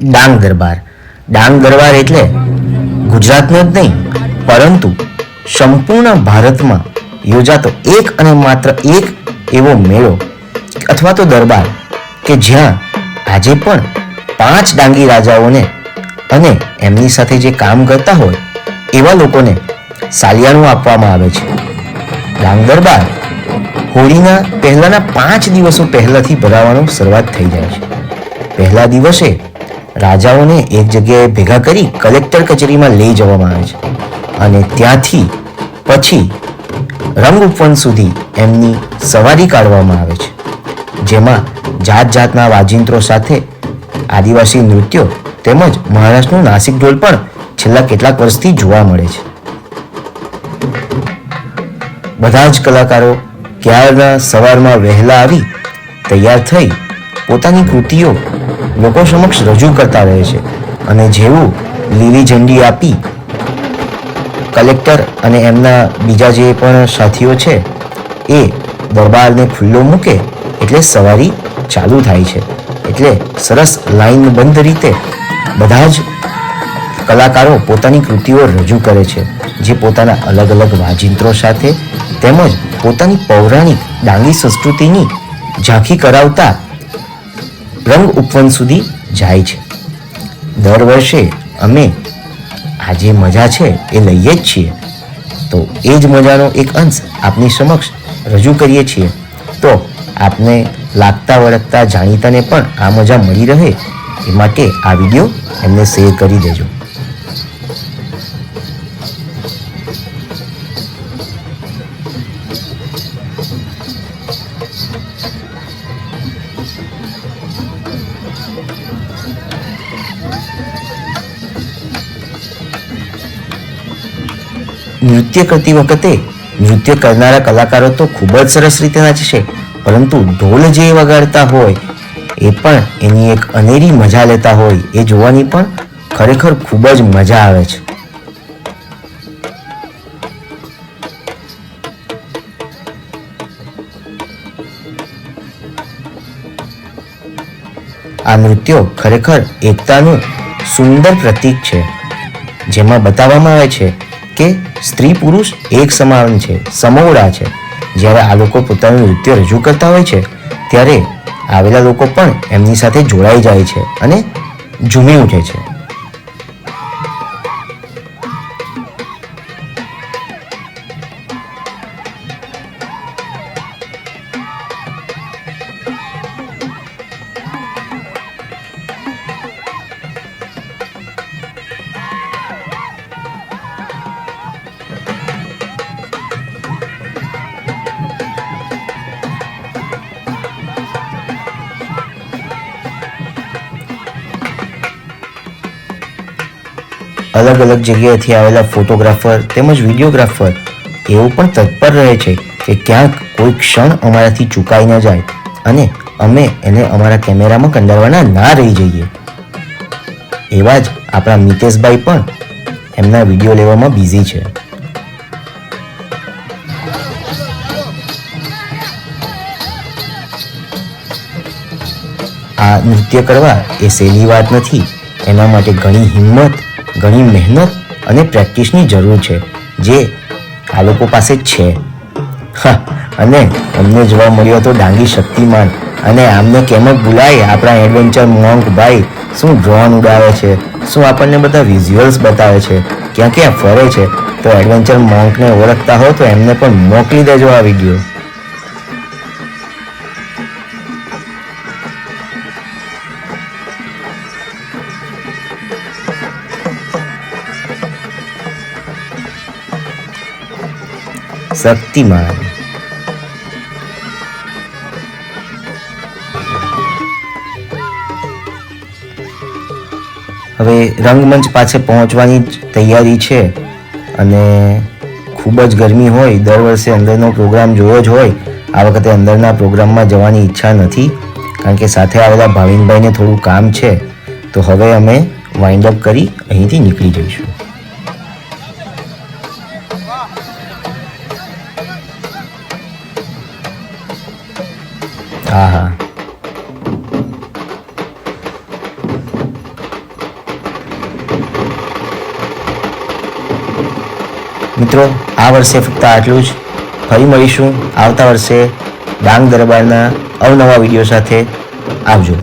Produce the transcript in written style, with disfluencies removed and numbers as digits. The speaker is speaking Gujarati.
ડાંગ દરબાર. ડાંગ દરબાર એટલે ગુજરાતનો જ નહીં પરંતુ સંપૂર્ણ ભારતમાં યોજાતો એક અને માત્ર એક એવો મેળો અથવા તો દરબાર કે જ્યાં આજે પણ 5 ડાંગી રાજાઓને અને એમની સાથે જે કામ કરતા હોય એવા લોકોને સાલિયાણું આપવામાં આવે છે. ડાંગ દરબાર હોળીના પહેલાના 5 દિવસો પહેલાથી ભરાવાનો શરૂઆત થઈ જાય છે. પહેલા દિવસે રાજાઓને એક જગ્યાએ ભેગા કરી કલેક્ટર કચેરીમાં લઈ જવામાં આવે છે અને ત્યાંથી પછી રંગ ઉપવન સુધી એમની સવારી કાઢવામાં આવે છે, જેમાં જાત જાતના વાજિંત્રો સાથે આદિવાસી નૃત્યો તેમજ મહારાષ્ટ્રનું નાસિક ઢોલ પણ છેલ્લા કેટલાક વર્ષથી જોવા મળે છે. બધા જ કલાકારો ક્યારના સવારમાં વહેલા આવી તૈયાર થઈ પોતાની કૃતિઓ લોકો સમક્ષ રજૂ કરતા રહે છે અને જેવું લીલી ઝંડી આપી કલેક્ટર અને એમના બીજા જે પણ સાથીઓ છે એ દરબારને ખુલ્લો મૂકે એટલે સવારી ચાલુ થાય છે. એટલે સરસ લાઈનબંધ રીતે બધા જ કલાકારો પોતાની કૃતિઓ રજૂ કરે છે, જે પોતાના અલગ અલગ વાજિંત્રો સાથે તેમજ પોતાની પૌરાણિક ડાંગી સંસ્કૃતિની ઝાંખી કરાવતા રંગ ઉપવન સુધી જાય છે. દર વર્ષે અમે આ જે મજા છે એ લઈએ જ છીએ, તો એ જ મજાનો એક અંશ આપની સમક્ષ રજૂ કરીએ છીએ. તો આપને લાગતા વળગતા જાણીતાને પણ આ મજા મળી રહે એ માટે આ વિડીયો એમને શેર કરી દેજો. નૃત્ય કરતી વખતે નૃત્ય કરનારા કલાકારો તો ખૂબ જ સરસ રીતે નાચે છે, પરંતુ ઢોલ જે વગાડતા હોય એ પણ એની એક અનેરી મજા લેતા હોય એ જોવાની પણ ખરેખર ખૂબ જ મજા આવે છે. આ નૃત્યો ખરેખર એકતાનું સુંદર પ્રતીક છે, જેમાં બતાવવામાં આવે છે કે સ્ત્રી પુરુષ એક સમાન છે, સમોવડા છે. જ્યારે આ લોકો પોતાનું નૃત્ય રજૂ કરતા હોય છે ત્યારે આવેલા લોકો પણ એમની સાથે જોડાઈ જાય છે અને ઝૂમી ઉઠે છે. અલગ અલગ જગ્યાએથી આવેલા ફોટોગ્રાફર તેમજ વિડીયોગ્રાફર એવું પણ તત્પર રહે છે કે ક્યાંક કોઈ ક્ષણ અમારાથી ચૂકાઈ ન જાય અને અમે એને અમારા કેમેરામાં કંડારવાના ના રહી જઈએ. એવા જ આપણા મિતેશભાઈ પણ એમના વિડીયો લેવામાં બિઝી છે. આ નૃત્ય કરવા એ સહેલી વાત નથી. એના માટે ઘણી હિંમત, ઘણી મહેનત અને પ્રેક્ટિસની જરૂર છે, જે આ લોકો પાસે જ છે. અને અમને જોવા મળ્યો હતો ડાંગી શક્તિમાન, અને આમને કેમ જ ભૂલાય આપણા એડવેન્ચર મોન્ક ભાઈ. શું ડ્રોન ઉડાવે છે, શું આપણને બધા વિઝ્યુઅલ્સ બતાવે છે, ક્યાં ક્યાં ફરે છે. તો એડવેન્ચર મોન્કને ઓળખતા હો તો એમને પણ મોકલી દેજો આ વિડીયો. શક્તિમાન. હવે રંગમંચ પાસે પહોંચવાની જ તૈયારી છે અને ખૂબ જ ગરમી હોય. દર વર્ષે અંદરનો પ્રોગ્રામ જોયો જ હોય. આ વખતે અંદરના પ્રોગ્રામમાં જવાની ઈચ્છા નથી, કારણ કે સાથે આવેલા ભાવિનભાઈને થોડું કામ છે. તો હવે અમે વાઇન્ડ અપ કરી અહીંથી નીકળી જઈશું. હા, મિત્રો, આ વર્ષે ફક્ત આટલું જ. ફરી મળીશું આવતા વર્ષે ડાંગ દરબારના અવનવા વિડીયો સાથે. આવજો.